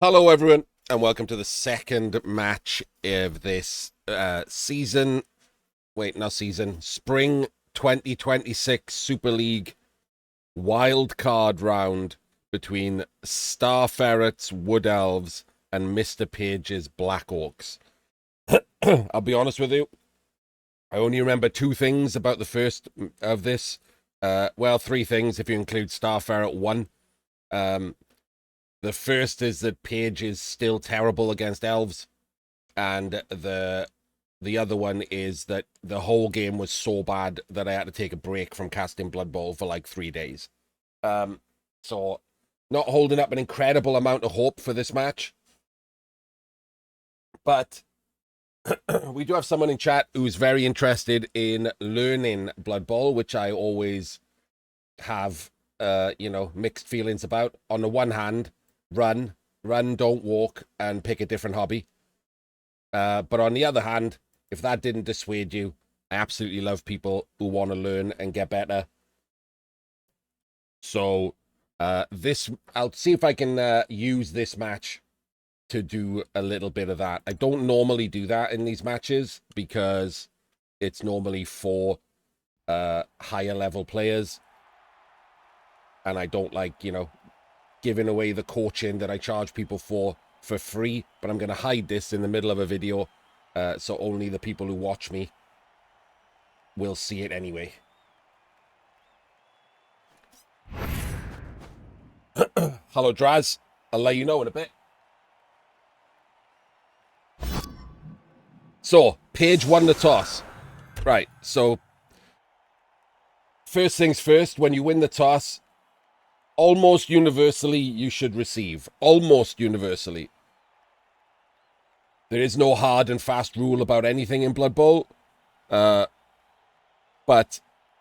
Hello, everyone, and welcome to the second match of this season. Wait, not season. Spring 2026 Super League Wildcard round between Star Ferrets, Wood Elves, and Mr. Page's Black Orcs. I'll be honest with you. I only remember two things about the first of this. Well, three things if you include Star Ferret 1. The first is that Page is still terrible against Elves, and the other one is that the whole game was so bad that I had to take a break from casting Blood Bowl for like 3 days. So not holding up an incredible amount of hope for this match. But we do have someone in chat who's very interested in learning Blood Bowl, which I always have, mixed feelings about. On the one hand, run, don't walk, and pick a different hobby. But on the other hand, if that didn't dissuade you, I absolutely love people who want to learn and get better. So I'll see if I can use this match to do a little bit of that. I don't normally do that in these matches because it's normally for higher level players. And I don't like, giving away the coaching that I charge people for free. But I'm going to hide this in the middle of a video so only the people who watch me will see it anyway. Hello, Draz. I'll let you know in a bit. So, Page won the toss. Right, so first things first, when you win the toss, almost universally, you should receive. Almost universally. There is no hard and fast rule about anything in Blood Bowl. But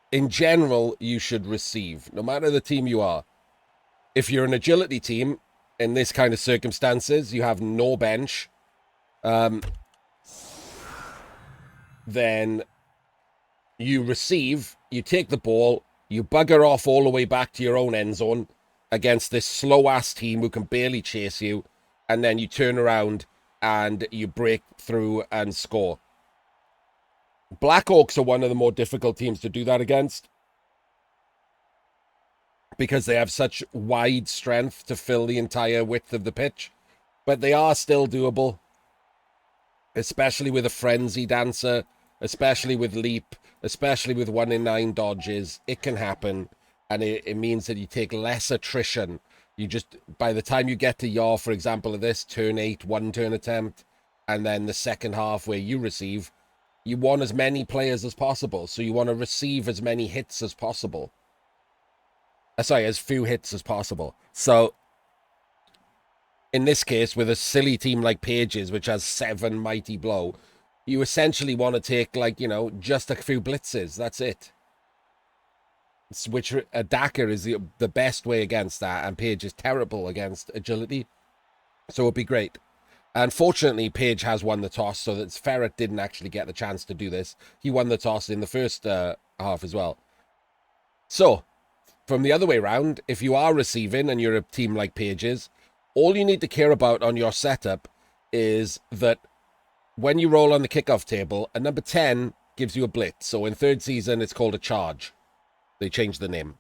in general, you should receive, no matter the team you are. If you're an agility team, in this kind of circumstances, you have no bench. Then you receive, you take the ball, you bugger off all the way back to your own end zone against this slow-ass team who can barely chase you, and then you turn around and you break through and score. Black Orcs are one of the more difficult teams to do that against because they have such wide strength to fill the entire width of the pitch, but they are still doable, especially with a Frenzy Dancer, especially with Leap, especially with 1 in 9 dodges. It can happen, and it means that you take less attrition. You just, by the time you get to your, for example, of this, turn 8, 1 turn attempt, and then the second half where you receive, you want as many players as possible, so you want to receive as many hits as possible. As few hits as possible. So, in this case, with a silly team like Page's, which has 7 Mighty Blow, you essentially want to take, just a few blitzes. That's it. Which a Daka is the best way against that, and Page is terrible against agility. So it'd be great. Unfortunately, Page has won the toss, so that Ferret didn't actually get the chance to do this. He won the toss in the first half as well. So, from the other way around, if you are receiving and you're a team like Page's, all you need to care about on your setup is that when you roll on the kickoff table, a number 10 gives you a blitz. So in third season, it's called a charge. They changed the name.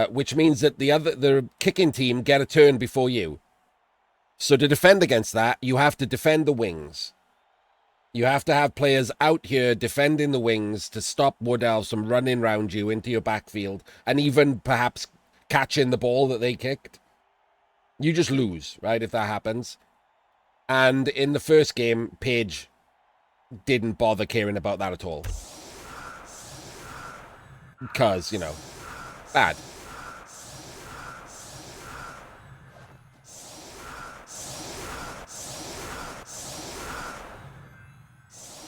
Which means that the kicking team get a turn before you. So to defend against that, you have to defend the wings. You have to have players out here defending the wings to stop Wood Elves from running around you into your backfield and even perhaps catching the ball that they kicked. You just lose, right, if that happens. And in the first game, Page didn't bother caring about that at all. Because, bad.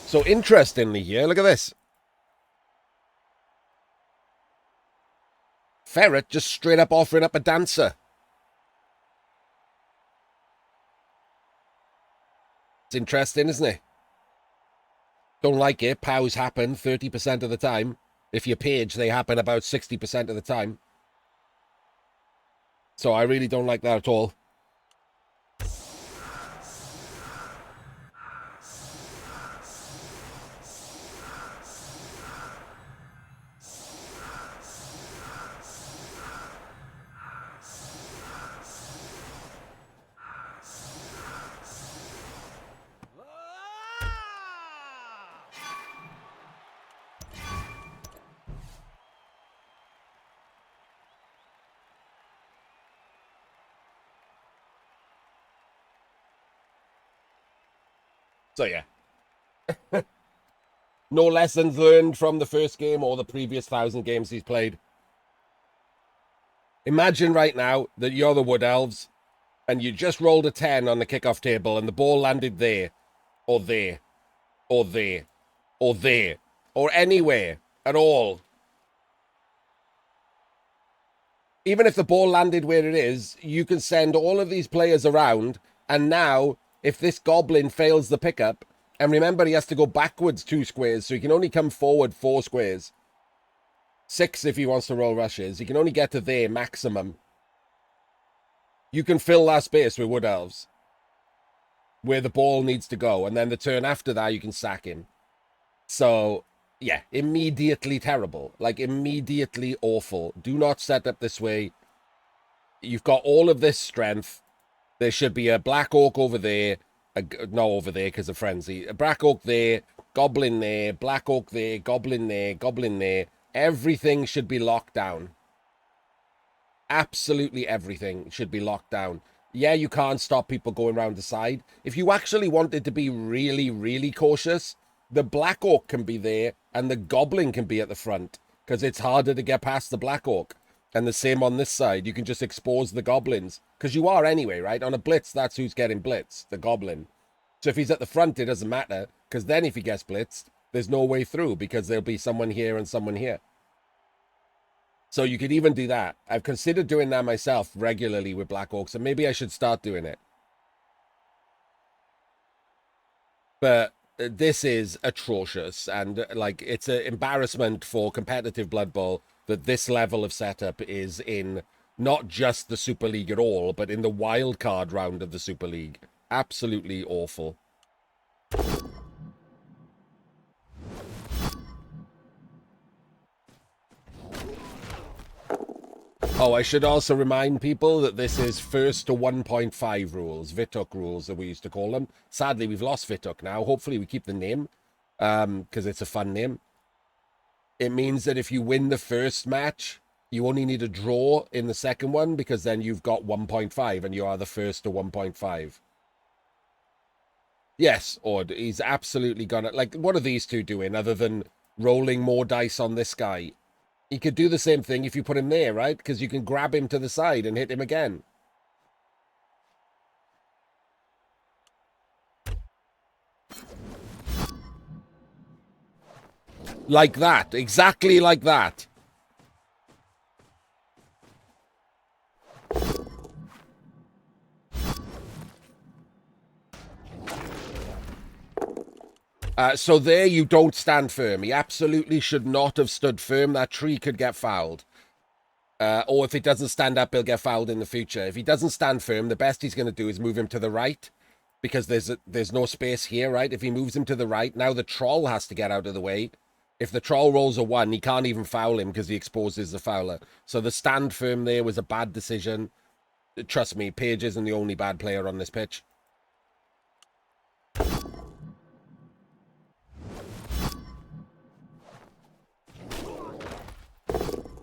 So interestingly here, look at this. Ferret just straight up offering up a dancer. It's interesting, isn't it? Don't like it. POWs happen 30% of the time. If you're Page, they happen about 60% of the time. So I really don't like that at all. So, yeah. No lessons learned from the first game or the previous 1,000 games he's played. Imagine right now that you're the Wood Elves and you just rolled a 10 on the kickoff table and the ball landed there, or there, or there, or there, or anywhere at all. Even if the ball landed where it is, you can send all of these players around, and now, if this goblin fails the pickup, and remember he has to go backwards 2 squares, so he can only come forward 4 squares. 6 if he wants to roll rushes. He can only get to there maximum. You can fill that space with Wood Elves, where the ball needs to go, and then the turn after that, you can sack him. So, yeah, immediately terrible. Like, immediately awful. Do not set up this way. You've got all of this strength. There should be a Black Orc over there. No, over there because of Frenzy. A Black Orc there, Goblin there, Black Orc there, Goblin there, Goblin there. Everything should be locked down. Absolutely everything should be locked down. Yeah, you can't stop people going around the side. If you actually wanted to be really, really cautious, the Black Orc can be there and the Goblin can be at the front because it's harder to get past the Black Orc. And the same on this side. You can just expose the Goblins because you are anyway, right? On a blitz, that's who's getting blitzed, the Goblin. So if he's at the front, it doesn't matter because then if he gets blitzed, there's no way through because there'll be someone here and someone here. So you could even do that. I've considered doing that myself regularly with Black Orcs, and maybe I should start doing it. But this is atrocious, and like it's an embarrassment for competitive Blood Bowl that this level of setup is in not just the Super League at all, but in the wildcard round of the Super League. Absolutely awful. Oh, I should also remind people that this is first to 1.5 rules, Vituk rules that we used to call them. Sadly, we've lost Vituk now. Hopefully we keep the name, because it's a fun name. It means that if you win the first match, you only need a draw in the second one, because then you've got 1.5 and you are the first to 1.5. Yes, Ord, he's absolutely gonna... Like, what are these two doing other than rolling more dice on this guy? He could do the same thing if you put him there, right? Because you can grab him to the side and hit him again. Like that. Exactly like that. So there you don't stand firm. He absolutely should not have stood firm. That tree could get fouled. Or if it doesn't stand up, he'll get fouled in the future. If he doesn't stand firm, the best he's going to do is move him to the right. Because there's no space here, right? If he moves him to the right, now the troll has to get out of the way. If the troll rolls a 1, he can't even foul him because he exposes the fouler. So the stand firm there was a bad decision. Trust me, Page isn't the only bad player on this pitch.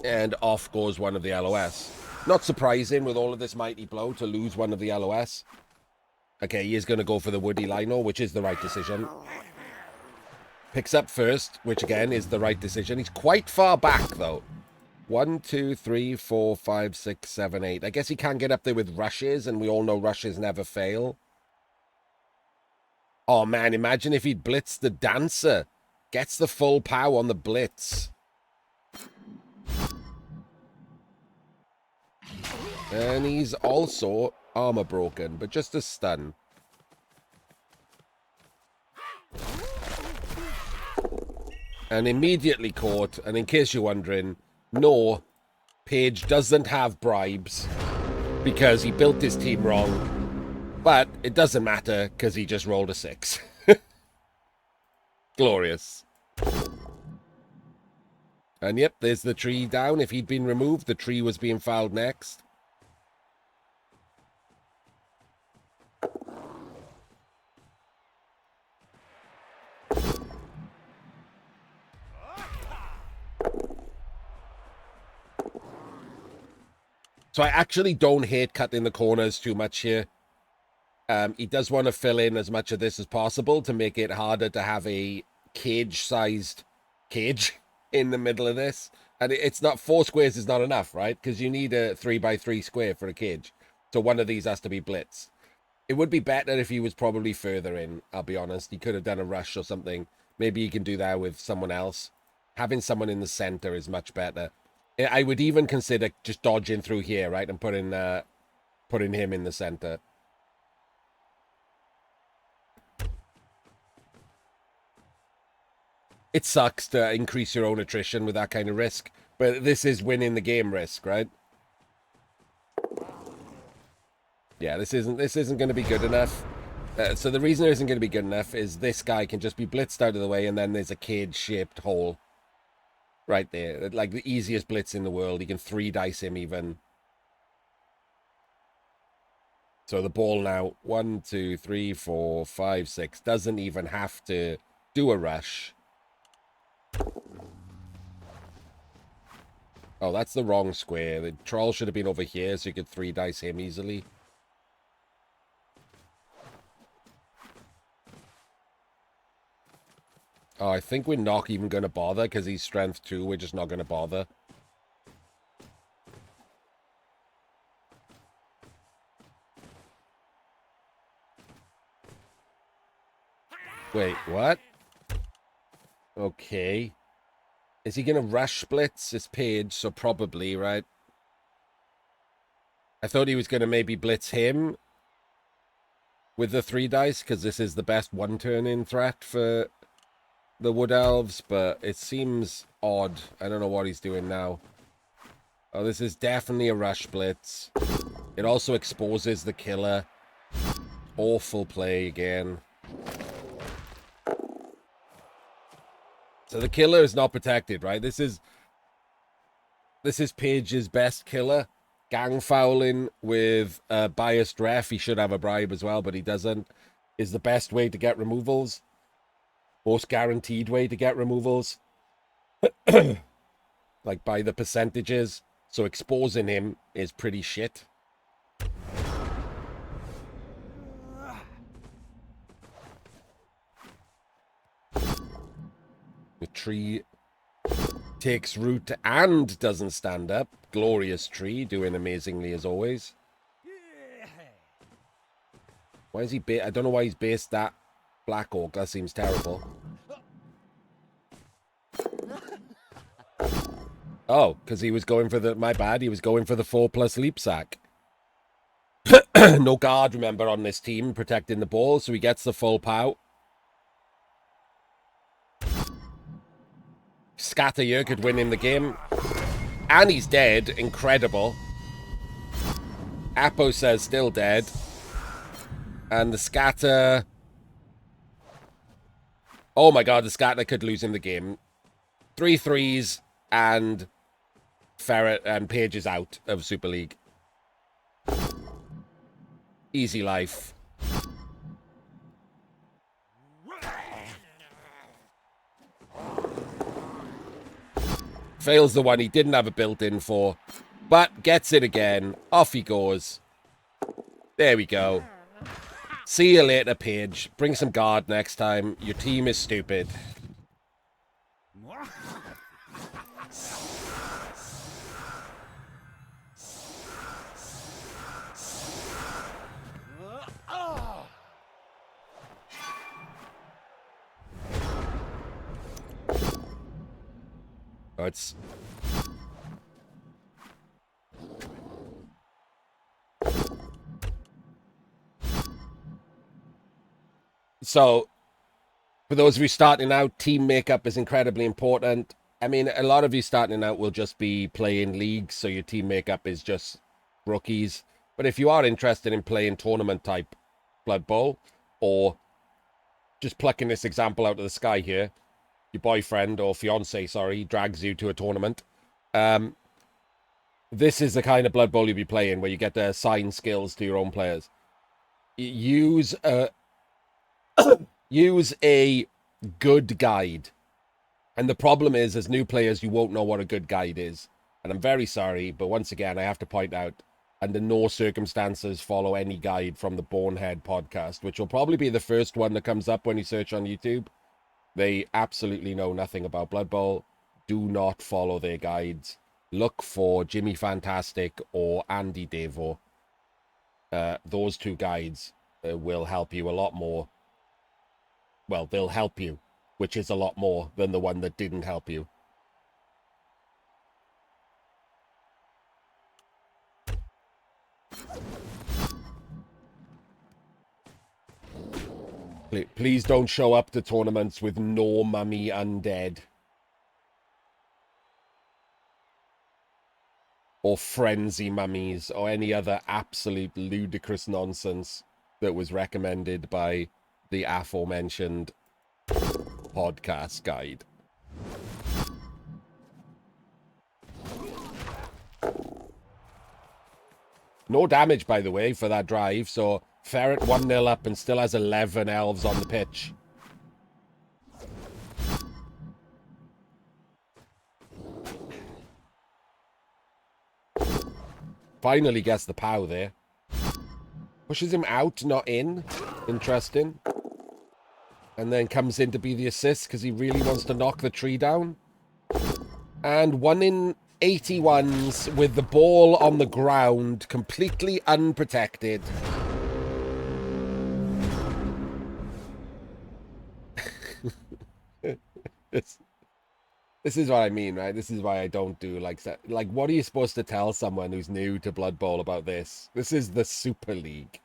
And off goes one of the LOS. Not surprising with all of this mighty blow to lose one of the LOS. Okay, he is going to go for the Woody Lino, which is the right decision. Picks up first, which again is the right decision. He's quite far back, though. 1, 2, 3, 4, 5, 6, 7, 8. I guess he can get up there with rushes, and we all know rushes never fail. Oh, man, imagine if he'd blitzed the Dancer. Gets the full pow on the blitz. And he's also armor broken, but just a stun. And immediately caught, and in case you're wondering, no, Page doesn't have bribes because he built his team wrong. But it doesn't matter because he just rolled a 6. Glorious. And yep, there's the tree down. If he'd been removed, the tree was being fouled next. So I actually don't hate cutting the corners too much here. He does want to fill in as much of this as possible to make it harder to have a cage-sized cage in the middle of this. And it's not, 4 squares is not enough, right? Because you need a 3x3 square for a cage. So one of these has to be blitz. It would be better if he was probably further in, I'll be honest. He could have done a rush or something. Maybe he can do that with someone else. Having someone in the center is much better. I would even consider just dodging through here, right? And putting him in the center. It sucks to increase your own attrition with that kind of risk. But this is winning the game risk, right? Yeah, this isn't going to be good enough. So the reason it isn't going to be good enough is this guy can just be blitzed out of the way, and then there's a cage-shaped hole right there. Like the easiest blitz in the world. You can 3-dice him even. So the ball now, 1, 2, 3, 4, 5, 6, doesn't even have to do a rush. Oh, that's the wrong square. The troll should have been over here so you could 3-dice him easily. Oh, I think we're not even going to bother because he's strength 2. We're just not going to bother. Wait, what? Okay. Is he going to rush blitz? It's Page, so probably, right? I thought he was going to maybe blitz him with the 3 dice because this is the best 1-turn-in threat for the Wood Elves, but it seems odd. I don't know what he's doing now. Oh, this is definitely a rush blitz. It also exposes the killer. Awful play again. So the killer is not protected, right? This is Page's best killer. Gang fouling with a biased ref. He should have a bribe as well, but he doesn't. Is the best way to get removals. Most guaranteed way to get removals. Like by the percentages. So exposing him is pretty shit. The tree takes root and doesn't stand up. Glorious tree, doing amazingly as always. Why is he I don't know why he's based that Black Orc. That seems terrible. Oh, because he was going for the... My bad. He was going for the 4+ leap sack. No guard, remember, on this team protecting the ball, so he gets the full pout. Scatter here could win him the game. And he's dead. Incredible. Apo says still dead. And the scatter... Oh my god, the scatter could lose him the game. 3 threes and Ferret and Page is out of Super League. Easy life. Fails the one he didn't have a built-in for, but gets it again. Off he goes. There we go. See you later, Page. Bring some guard next time. Your team is stupid. Oh, it's... So, for those of you starting out, team makeup is incredibly important. I mean, a lot of you starting out will just be playing leagues, so your team makeup is just rookies. But if you are interested in playing tournament-type Blood Bowl, or just plucking this example out of the sky here, your boyfriend or fiance, sorry, drags you to a tournament. This is the kind of Blood Bowl you'll be playing, where you get to assign skills to your own players. Use a good guide. And the problem is, as new players, you won't know what a good guide is. And I'm very sorry, but once again, I have to point out, under no circumstances follow any guide from the Bonehead podcast, which will probably be the first one that comes up when you search on YouTube. They absolutely know nothing about Blood Bowl. Do not follow their guides. Look for Jimmy Fantastic or Andy Devo. Those two guides will help you a lot more. Well, they'll help you, which is a lot more than the one that didn't help you. Please don't show up to tournaments with no mummy undead. Or frenzy mummies, or any other absolute ludicrous nonsense that was recommended by the aforementioned podcast guide. No damage, by the way, for that drive, so Ferret 1-0 up and still has 11 elves on the pitch. Finally gets the POW there. Pushes him out, not in. Interesting. And then comes in to be the assist because he really wants to knock the tree down. And 1 in 81s with the ball on the ground, completely unprotected. This is what I mean, right? This is why I don't do like, what are you supposed to tell someone who's new to Blood Bowl about this? This is the Super League.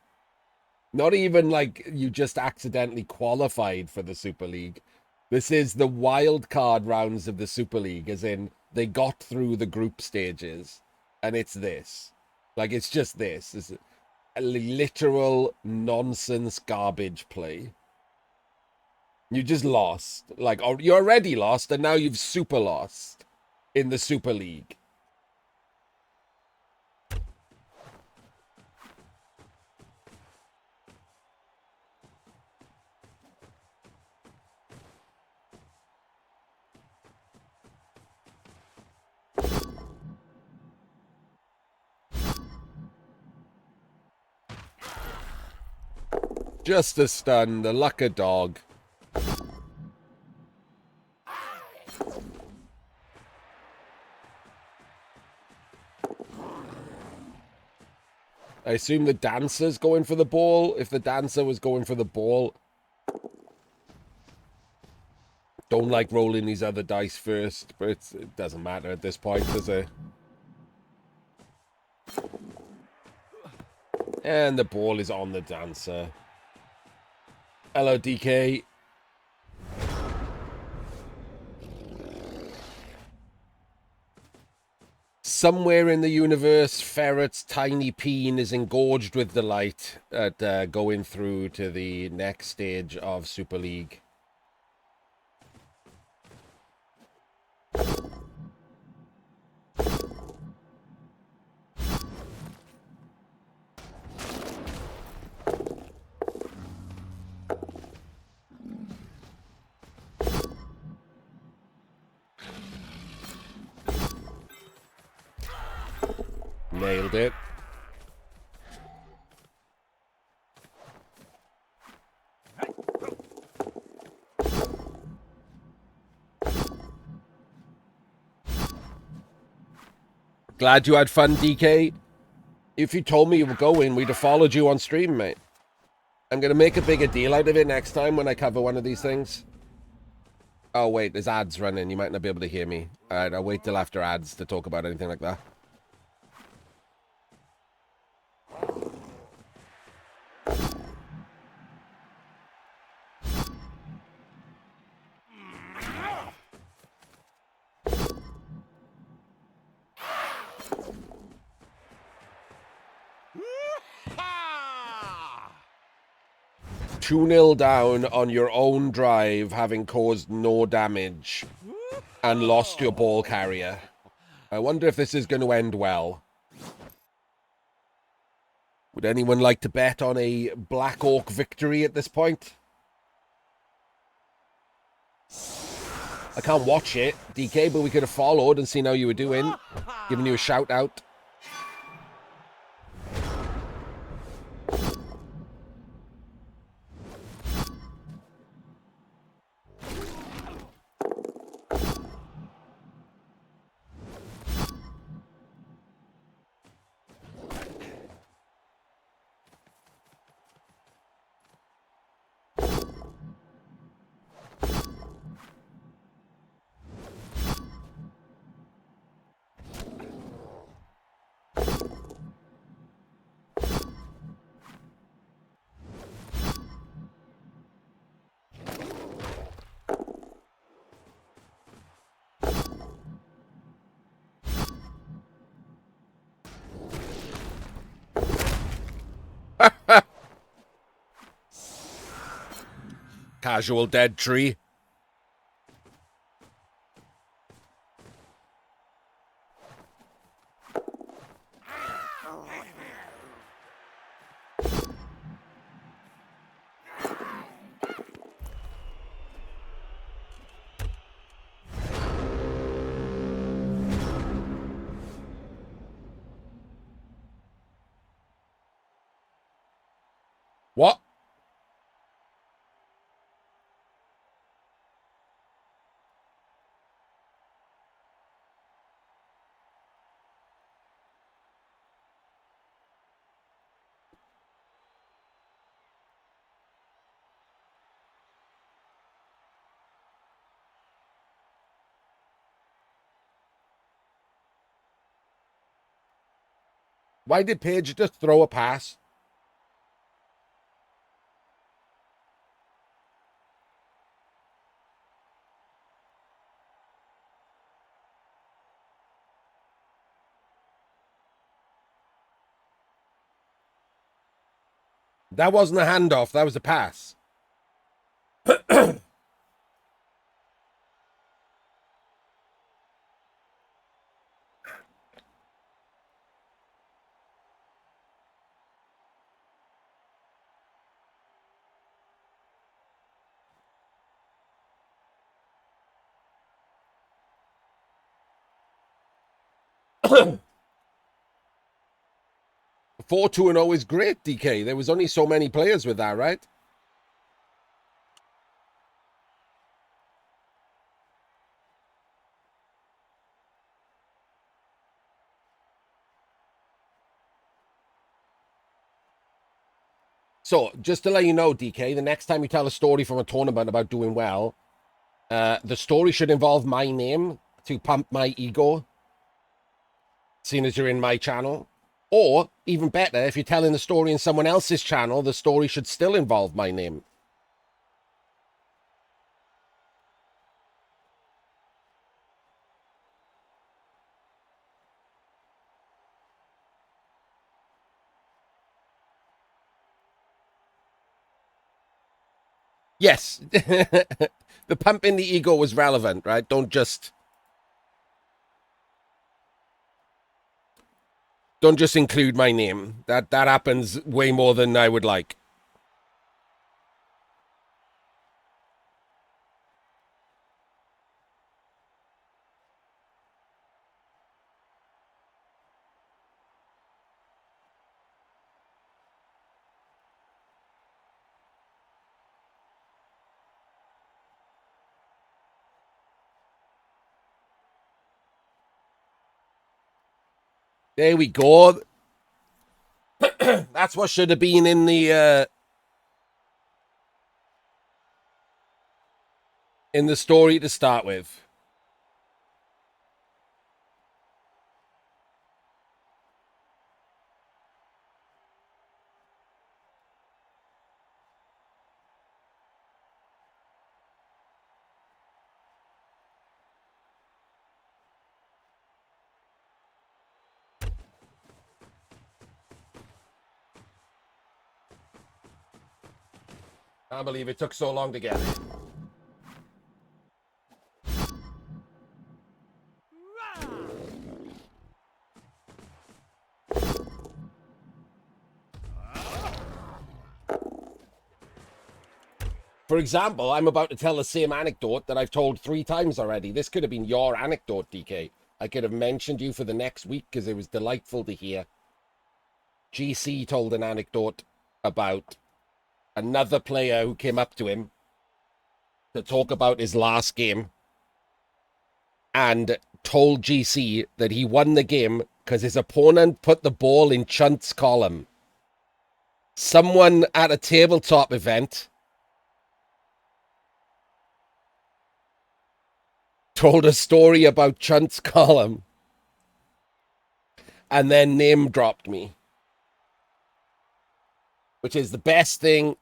Not even like you just accidentally qualified for the Super League. This is the wildcard rounds of the Super League, as in they got through the group stages, and it's this. Like, it's just this. It's a literal nonsense garbage play. You just lost. Like, you're already lost, and now you've super lost in the Super League. Just a stun, the luck of dog. I assume the dancer's going for the ball. If the dancer was going for the ball... Don't like rolling these other dice first, but it doesn't matter at this point, does it? And the ball is on the dancer. Hello, DK. Somewhere in the universe, Ferret's tiny peen is engorged with delight at going through to the next stage of Super League. Nailed it. Glad you had fun, DK. If you told me you were going, we'd have followed you on stream, mate. I'm going to make a bigger deal out of it next time when I cover one of these things. Oh, wait, there's ads running. You might not be able to hear me. All right, I'll wait till after ads to talk about anything like that. Two 2-0 down on your own drive, having caused no damage and lost your ball carrier. I wonder if this is going to end well. Would anyone like to bet on a Black Orc victory at this point? I can't watch it, DK, but we could have followed and seen how you were doing. Giving you a shout out. Casual dead tree. What? Why did Paige just throw a pass? That wasn't a handoff. That was a pass. 4-2-0 is great, DK. There was only so many players with that, right? So, just to let you know, DK, the next time you tell a story from a tournament about doing well, the story should involve my name to pump my ego, seeing as you're in my channel. Or, even better, if you're telling the story in someone else's channel, the story should still involve my name. Yes, the pumping the ego was relevant, right? Don't just include my name. That happens way more than I would like. There we go. That's what should have been in the story to start with. I can't believe it took so long to get it. For example, I'm about to tell the same anecdote that I've told 3 times already. This could have been your anecdote, DK. I could have mentioned you for the next week because it was delightful to hear. GC told an anecdote about another player who came up to him to talk about his last game and told GC that he won the game because his opponent put the ball in Chunt's column. Someone at a tabletop event told a story about Chunt's column and then name dropped me, which is the best thing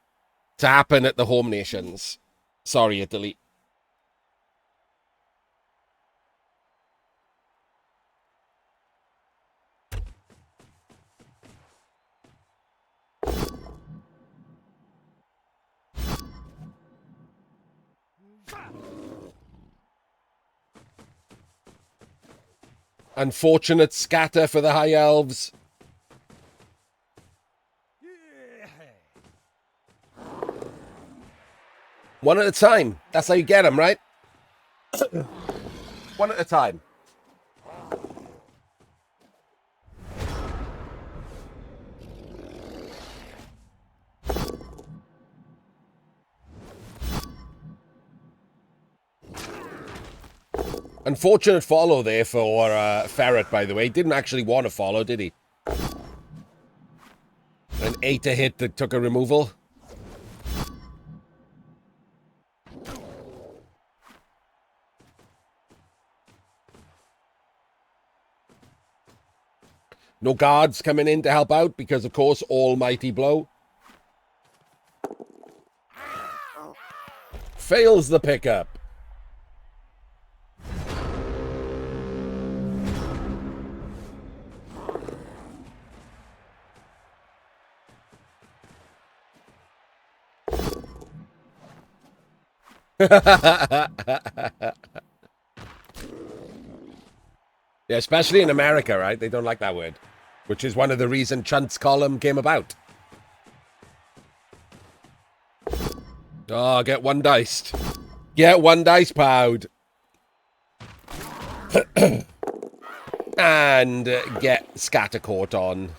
to happen at the home nations. Sorry, Italy. Unfortunate scatter for the High Elves. One at a time. That's how you get them, right? One at a time. Unfortunate follow there for Ferret, by the way. Didn't actually want to follow, did he? An 8 to hit that took a removal. No guards coming in to help out because, of course, almighty blow. Fails the pickup. Yeah, especially in America, right? They don't like that word. Which is one of the reasons Chunt's column came about. Oh, get one diced. Get one dice powed. And get scatter caught on.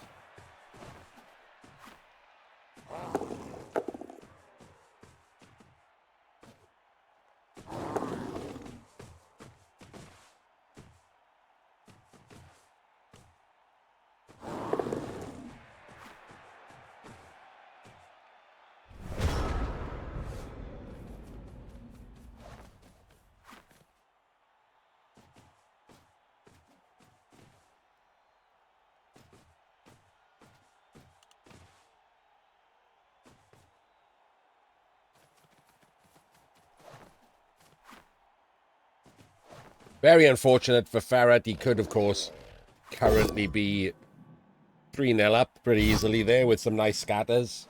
Very unfortunate for Ferret. He could, of course, currently be 3-0 up pretty easily there with some nice scatters.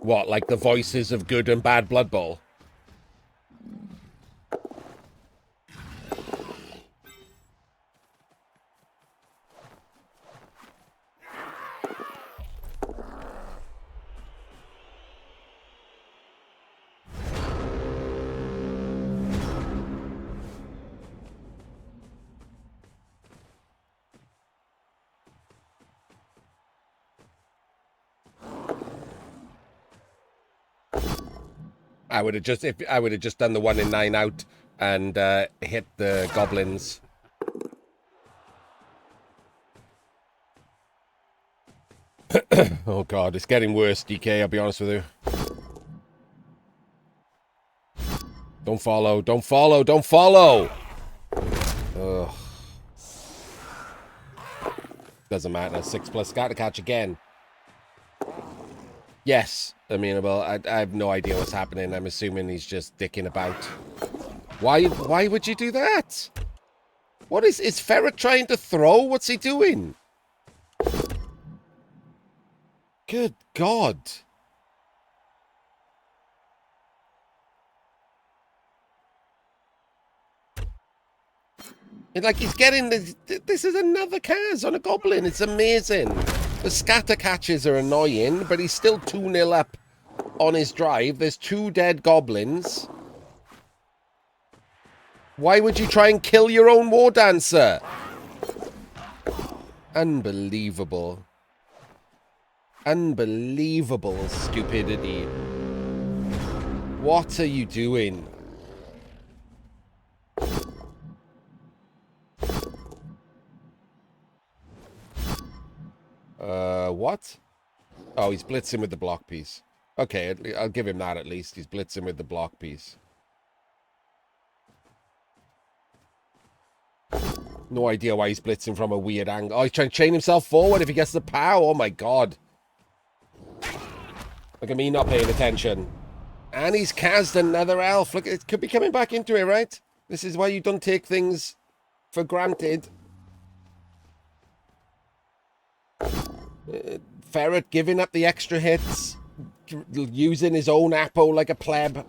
What, like the voices of good and bad Blood Bowl? I would have just done the 1 in 9 out and hit the goblins. Oh god, it's getting worse, DK, I'll be honest with you. Don't follow, don't follow, don't follow! Ugh. Doesn't matter, 6+ scatter catch again. Yes, amenable. I have no idea what's happening. I'm assuming he's just dicking about. Why would you do that? What is Ferret trying to throw? What's he doing? Good God. It's like he's getting this. This is another Kaz on a goblin. It's amazing. The scatter catches are annoying, but he's still 2-0 up on his drive. There's 2 dead goblins. Why would you try and kill your own war dancer? Unbelievable. Unbelievable stupidity. What are you doing? What? Oh, he's blitzing with the block piece. Okay, I'll give him that at least. He's blitzing with the block piece. No idea why he's blitzing from a weird angle. Oh, he's trying to chain himself forward if he gets the pow. Oh my god. Look at me not paying attention. And he's cast another elf. Look, it could be coming back into it, right? This is why you don't take things for granted. Ferret giving up the extra hits. using his own appo like a pleb.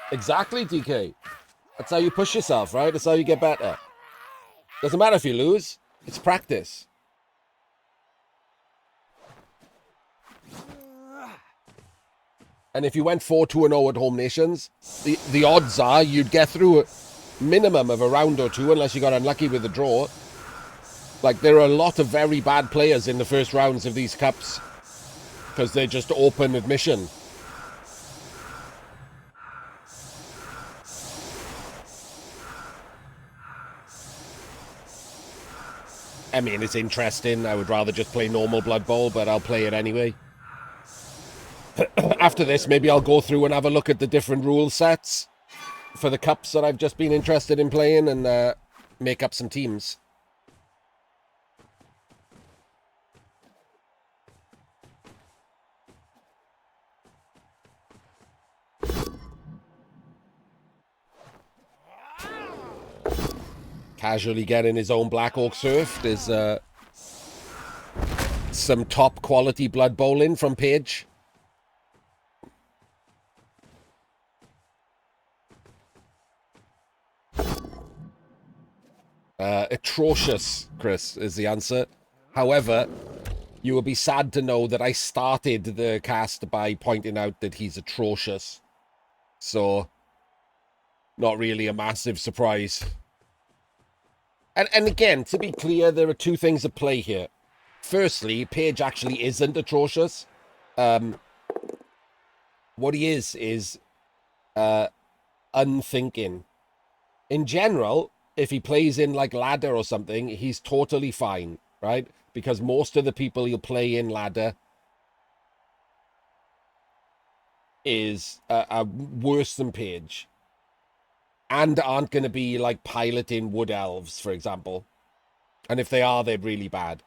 Exactly, DK. That's how you push yourself, right? That's how you get better. Doesn't matter if you lose. It's practice. And if you went 4-2-0 at home nations, the odds are you'd get through a minimum of a round or two unless you got unlucky with the draw. Like, there are a lot of very bad players in the first rounds of these cups because they're just open admission. I mean, it's interesting. I would rather just play normal Blood Bowl, but I'll play it anyway. After this, maybe I'll go through and have a look at the different rule sets for the cups that I've just been interested in playing and make up some teams. Casually getting his own Black Orc surfed is some top quality Blood Bowling from Paige. Atrocious, Chris, is the answer. However, you will be sad to know that I started the cast by pointing out that he's atrocious. So, not really a massive surprise. And again, to be clear, there are two things at play here. Firstly, Paige actually isn't atrocious. What he is unthinking. In general, if he plays in like ladder or something, he's totally fine, right? Because most of the people he'll play in ladder is worse than Paige. And aren't going to be like piloting Wood Elves, for example. And if they are, they're really bad.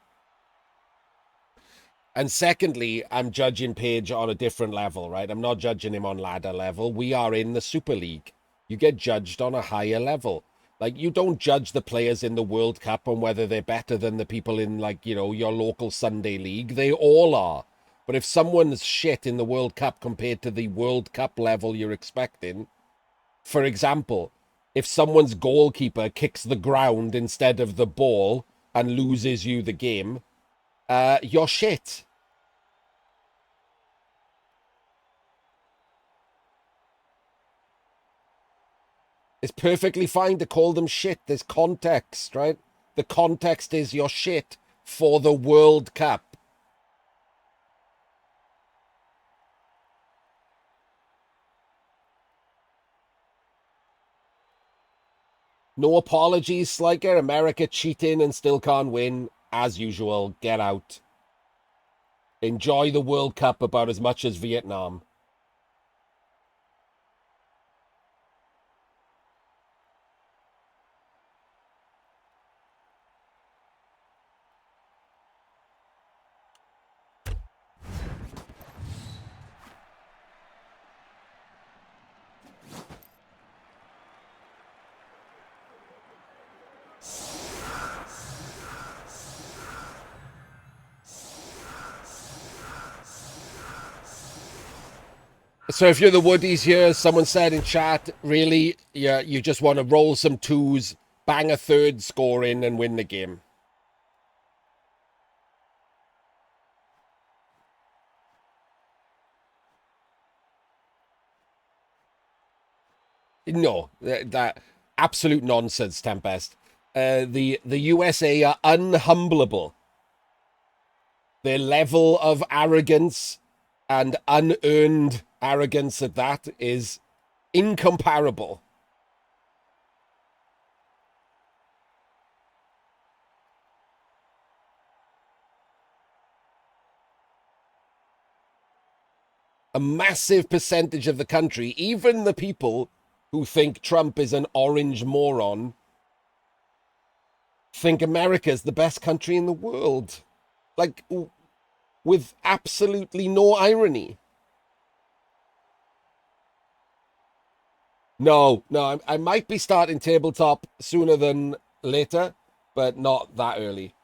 And secondly, I'm judging Paige on a different level, right? I'm not judging him on ladder level. We are in the Super League. You get judged on a higher level. Like, you don't judge the players in the World Cup on whether they're better than the people in, like, you know, your local Sunday league. They all are. But if someone's shit in the World Cup compared to the World Cup level you're expecting, for example, if someone's goalkeeper kicks the ground instead of the ball and loses you the game, you're shit. It's perfectly fine to call them shit. There's context, right? The context is you're shit for the World Cup. No apologies, Sliker. America cheating and still can't win. As usual, get out. Enjoy the World Cup about as much as Vietnam. So if you're the Woodies here, someone said in chat, really, yeah, you just want to roll some twos, bang a third score in, and win the game. No, that absolute nonsense, Tempest. The USA are unhumbleable. Their level of arrogance and unearned arrogance at that is incomparable. A massive percentage of the country, even the people who think Trump is an orange moron, think America's the best country in the world. Like, with absolutely no irony. No, I might be starting tabletop sooner than later, but not that early.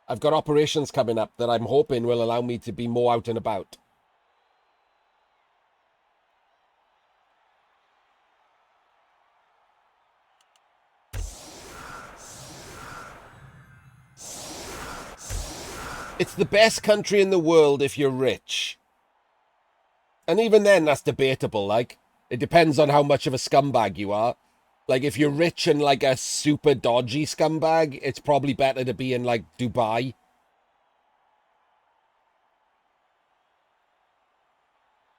I've got operations coming up that I'm hoping will allow me to be more out and about. It's the best country in the world if you're rich. And even then, that's debatable, like. It depends on how much of a scumbag you are. Like, if you're rich and, like, a super dodgy scumbag, it's probably better to be in, like, Dubai.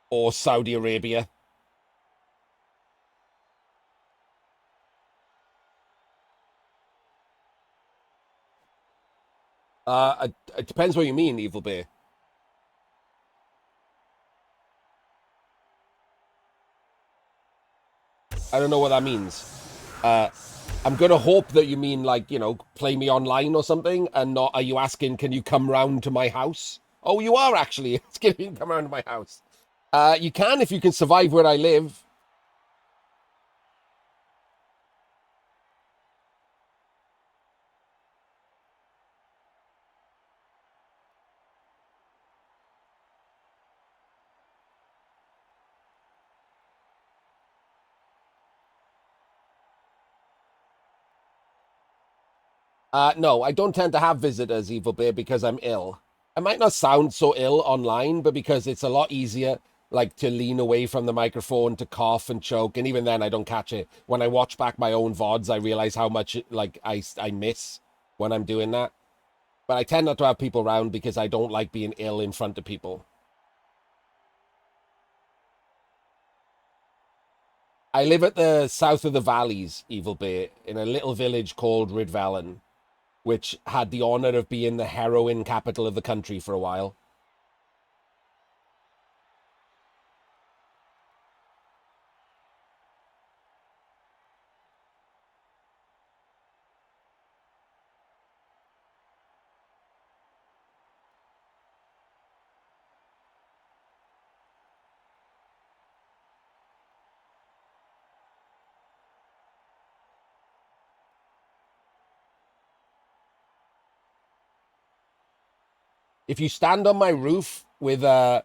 Or Saudi Arabia. It depends what you mean, Evil Bay. I don't know what that means. I'm going to hope that you mean, like, you know, play me online or something, and not, are you asking, can you come round to my house? Oh, you are actually asking me to come round to my house. You can if you can survive where I live. No, I don't tend to have visitors, Evil Bay, because I'm ill. I might not sound so ill online, but because it's a lot easier, like, to lean away from the microphone, to cough and choke, and even then I don't catch it. When I watch back my own VODs, I realize how much, like, I miss when I'm doing that. But I tend not to have people around because I don't like being ill in front of people. I live at the south of the valleys, Evil Bay, in a little village called Ridvallen, which had the honor of being the heroin capital of the country for a while. If you stand on my roof with and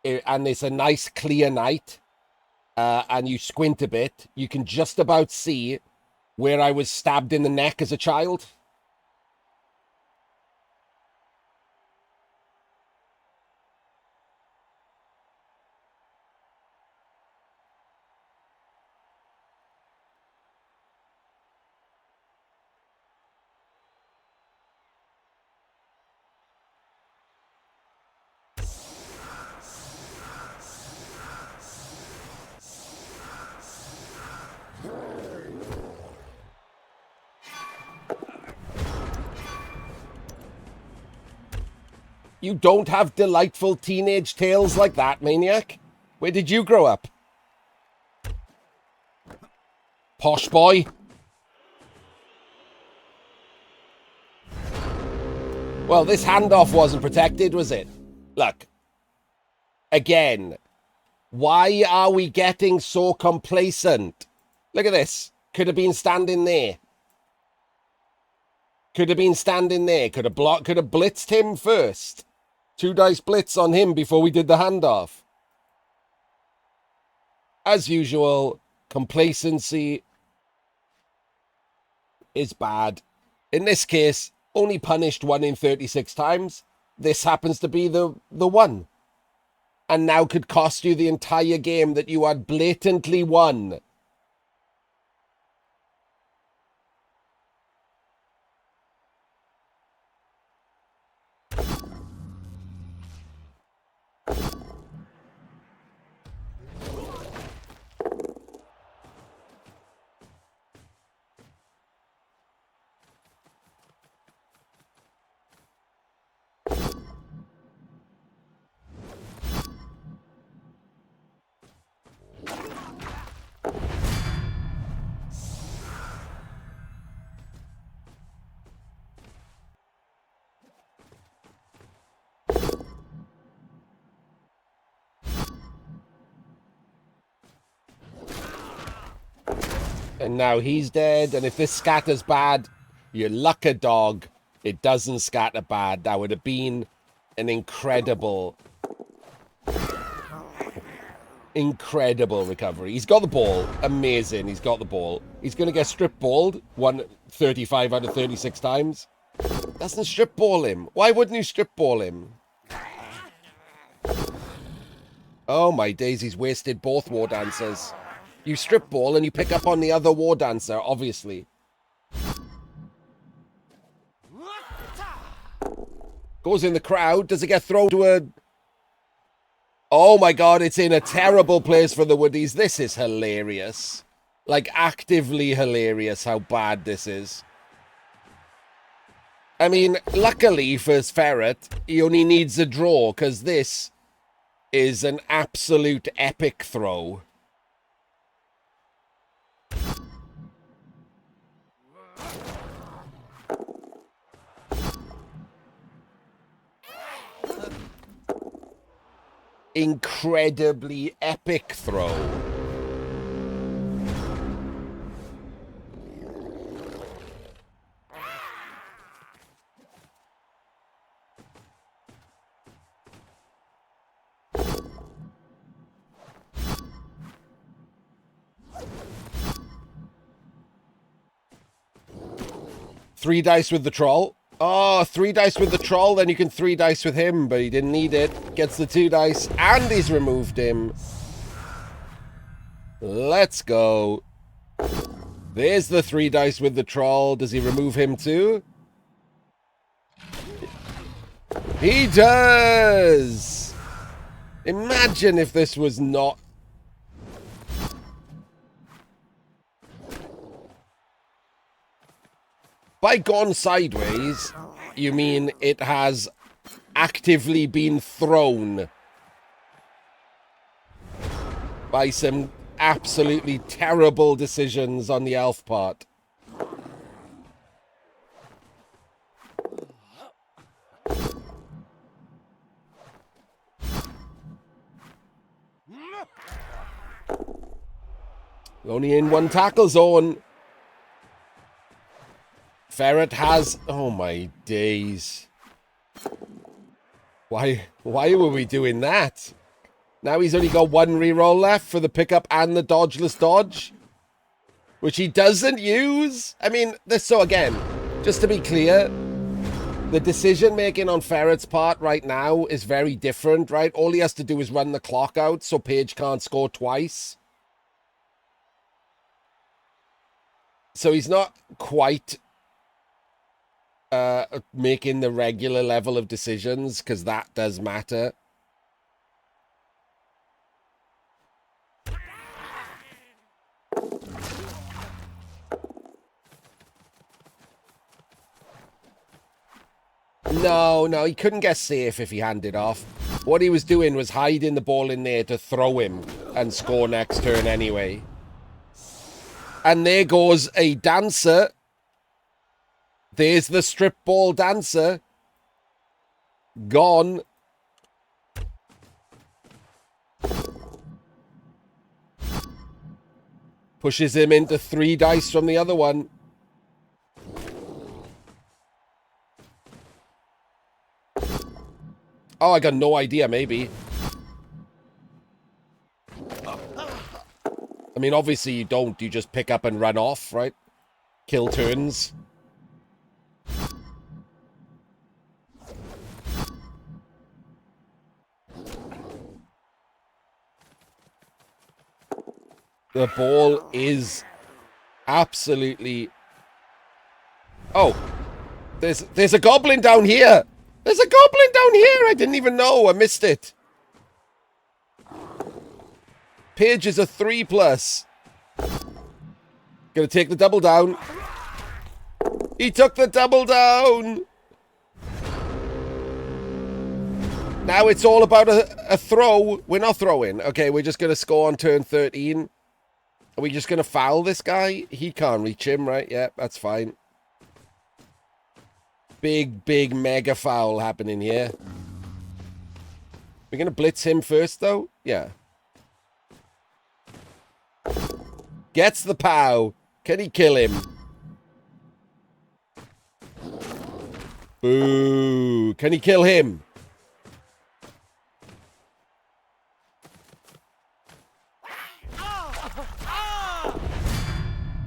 it's a nice clear night, and you squint a bit, you can just about see where I was stabbed in the neck as a child. You don't have delightful teenage tales like that, maniac. Where did you grow up? Posh boy? Well, this handoff wasn't protected, was it? Look, again, why are we getting so complacent? Look at this. Could have been standing there. Could have been standing there. Could have blitzed him first. 2 dice blitz on him before we did the handoff. As usual, complacency is bad. In this case, only punished 1 in 36 times. This happens to be the one. And now could cost you the entire game that you had blatantly won. And now he's dead. And if this scatters bad, you luck a dog. It doesn't scatter bad. That would have been an incredible recovery. He's got the ball. Amazing. He's got the ball. He's going to get strip balled 35 out of 36 times. Doesn't strip ball him. Why wouldn't you strip ball him? Oh my days, he's wasted both war dancers. You strip ball and you pick up on the other war dancer, obviously. Goes in the crowd. Does it get thrown to a... Oh my god, it's in a terrible place for the Woodies. This is hilarious. Like, actively hilarious how bad this is. I mean, luckily for Ferret, he only needs a draw, because this is an absolute epic throw. Incredibly epic throw. Three dice with the troll. Oh, 3 dice with the troll, then you can 3 dice with him, but he didn't need it. Gets the 2 dice, and he's removed him. Let's go. There's the 3 dice with the troll. Does he remove him too? He does! Imagine if this was not... By gone sideways, you mean it has actively been thrown by some absolutely terrible decisions on the elf part. Only in 1 tackle zone. Ferret has... Oh my days. Why were we doing that? Now he's only got 1 reroll left for the pickup and the dodgeless dodge, which he doesn't use. I mean, this... So again, just to be clear, the decision making on Ferret's part right now is very different, right? All he has to do is run the clock out so Paige can't score twice. So he's not quite... making the regular level of decisions, because that does matter. No, he couldn't get safe if he handed off. What he was doing was hiding the ball in there to throw him and score next turn anyway. And there goes a dancer. There's the strip ball dancer. Gone. Pushes him into 3 dice from the other one. Oh, I got no idea, maybe. I mean, obviously you don't. You just pick up and run off, right? Kill turns. The ball is absolutely... Oh, there's a goblin down here. There's a goblin down here. I didn't even know. I missed it. Paige is a 3+. Gonna take the double down. He took the double down. Now it's all about a throw. We're not throwing. Okay, we're just gonna score on turn 13. Are we just going to foul this guy? He can't reach him, right? Yeah, that's fine. Big, mega foul happening here. We're going to blitz him first, though? Yeah. Gets the POW. Can he kill him? Boo. Can he kill him?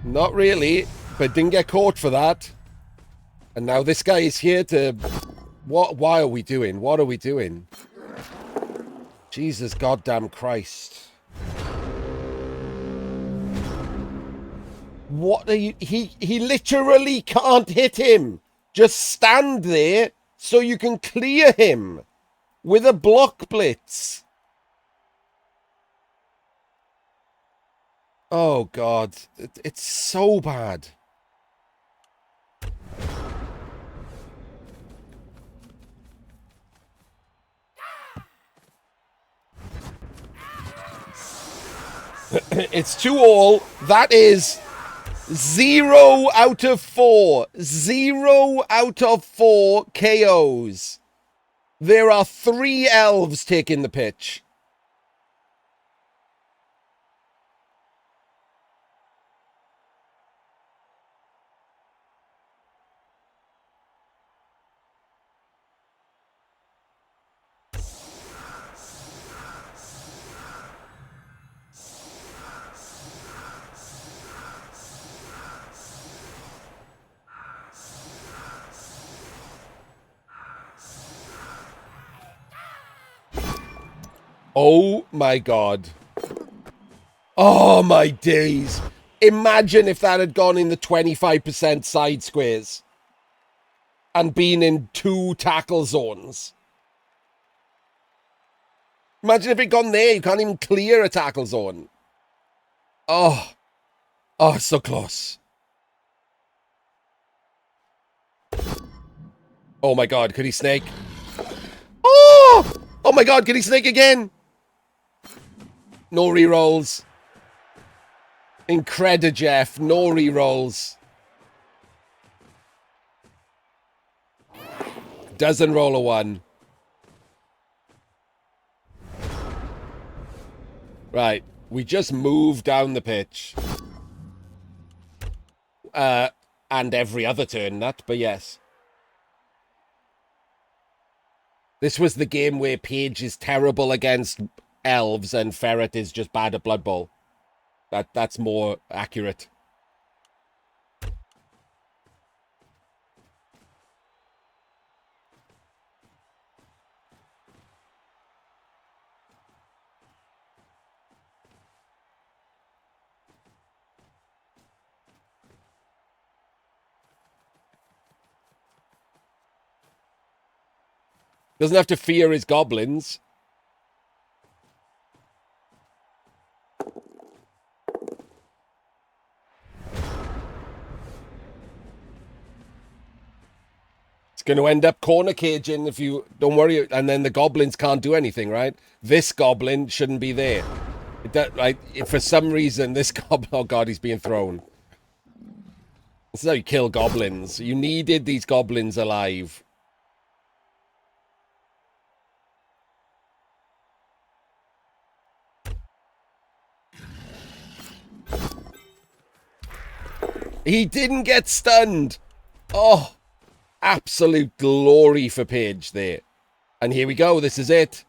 Not really, but didn't get caught for that. And now this guy is here to... What? Why are we doing? What are we doing? Jesus goddamn Christ. What are you... He literally can't hit him. Just stand there so you can clear him with a block blitz. Oh, God. It's so bad. It's 2-all. That is 0 out of 4. 0 out of 4 KOs. There are 3 elves taking the pitch. Oh my God. Oh my days. Imagine if that had gone in the 25% side squares and been in 2 tackle zones. Imagine if it gone there. You can't even clear a tackle zone. Oh. Oh, so close. Oh my God, could he snake? Oh! Oh my God, could he snake again? No rerolls. Incredijeff, no rerolls. Doesn't roll a 1. Right, we just moved down the pitch. And every other turn, but yes. This was the game where Paige is terrible against Elves and Ferret is just bad at Blood Bowl. That's more accurate. Doesn't have to fear his goblins. It's going to end up corner caging if you don't worry. And then the goblins can't do anything, right? This goblin shouldn't be there. Right? If for some reason this goblin... Oh, God, he's being thrown. This is how you kill goblins. You needed these goblins alive. He didn't get stunned. Oh, absolute glory for Paige there. And here we go. This is it.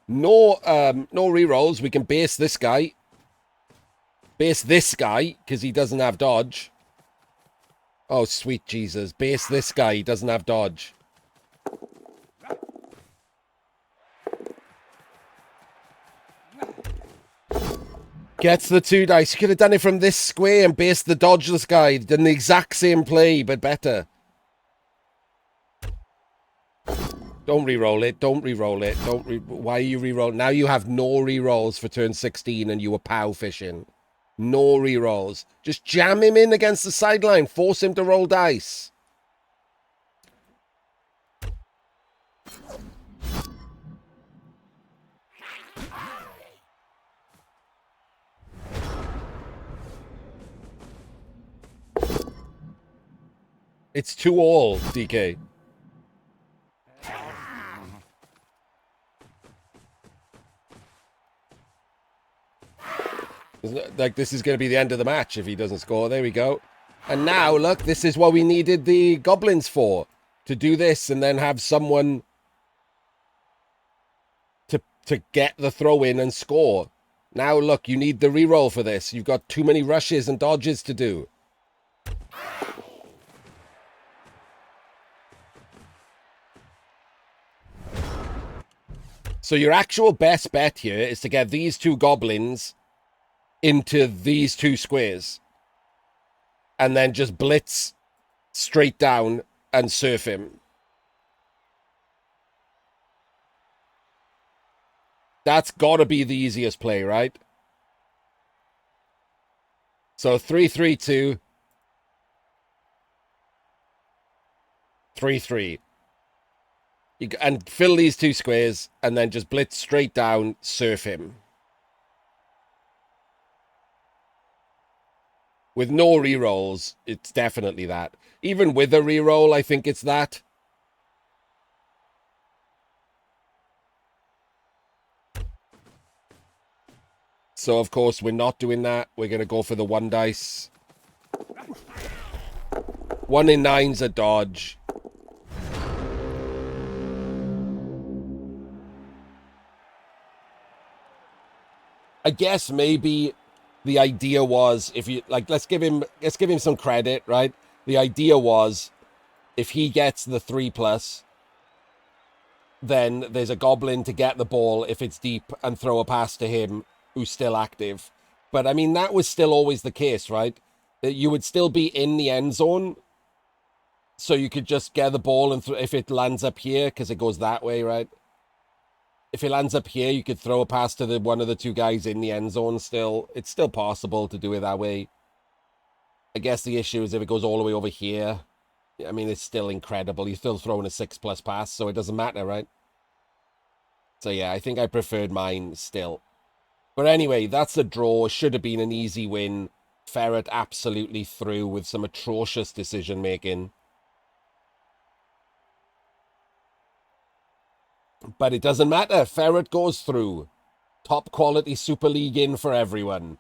No rerolls. We can base this guy. Base this guy because he doesn't have dodge. Oh, sweet Jesus. Base this guy. He doesn't have dodge. Gets the 2 dice. You could have done it from this square and based the dodgeless guy. Done the exact same play, but better. Don't re-roll it. Don't re-roll it. Why are you re-roll? Now you have no re-rolls for turn 16 and you were pow fishing. No re-rolls. Just jam him in against the sideline. Force him to roll dice. It's 2-all, DK. Like, this is going to be the end of the match if he doesn't score. There we go. And now, look, this is what we needed the goblins for. To do this and then have someone to get the throw in and score. Now, look, you need the reroll for this. You've got too many rushes and dodges to do. So your actual best bet here is to get these two goblins into these two squares. And then just blitz straight down and surf him. That's got to be the easiest play, right? So 3-3-2. 3-3. And fill these two squares and then just blitz straight down, surf him. With no rerolls, it's definitely that. Even with a reroll, I think it's that. So, of course, we're not doing that. We're going to go for the 1 dice. 1 in 9's a dodge. I guess maybe the idea was, if you like, let's give him some credit, right? The idea was, if he gets the 3+, then there's a goblin to get the ball if it's deep and throw a pass to him who's still active. But I mean, that was still always the case, right? You would still be in the end zone, so you could just get the ball and if it lands up here, because it goes that way, right? If it lands up here, you could throw a pass to one of the two guys in the end zone still. It's still possible to do it that way. I guess the issue is if it goes all the way over here, I mean, it's still incredible. You're still throwing a 6+ pass, so it doesn't matter, right? So yeah, I think I preferred mine still. But anyway, that's a draw. Should have been an easy win. Ferret absolutely through with some atrocious decision-making. But it doesn't matter. Ferret goes through. Top quality Super League in for everyone.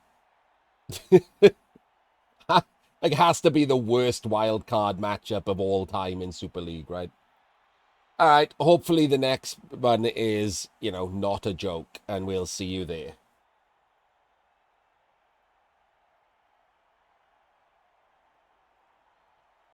Like, has to be the worst wildcard matchup of all time in Super League, right? All right, hopefully the next one is, not a joke, and we'll see you there.